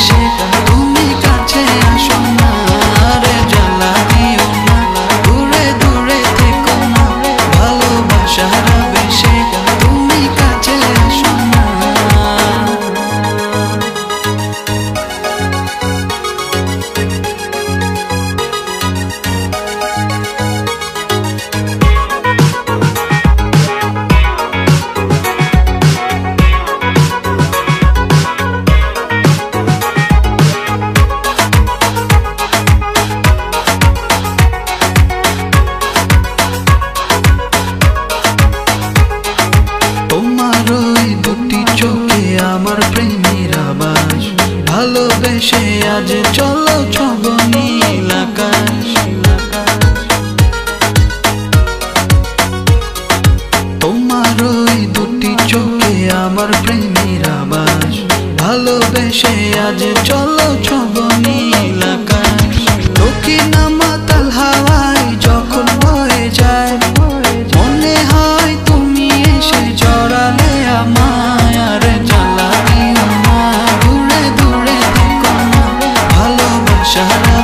বেশে তুমি কাছে আসো না রে জ্বালা দিও না দূরে দূরে থেকো না ভালোবাসার বেশে তুমি কাছে আসো না আমার প্রেমের আবাস ভালোবেসে আজ চলো ছব নীল আকাশ তোমার ওই দুটি চোখে আমার প্রেমের আবাস ভালোবেসে আজ চলো ছব নীল আকাশ দক্ষিণ মাতাল হাওয়ায় যখন বয়ে যায় মনে হয় তুমি এসে জড়ালে আমায় আর জ্বালা দিও না দূরে দূরে থেকো না ভালোবাসার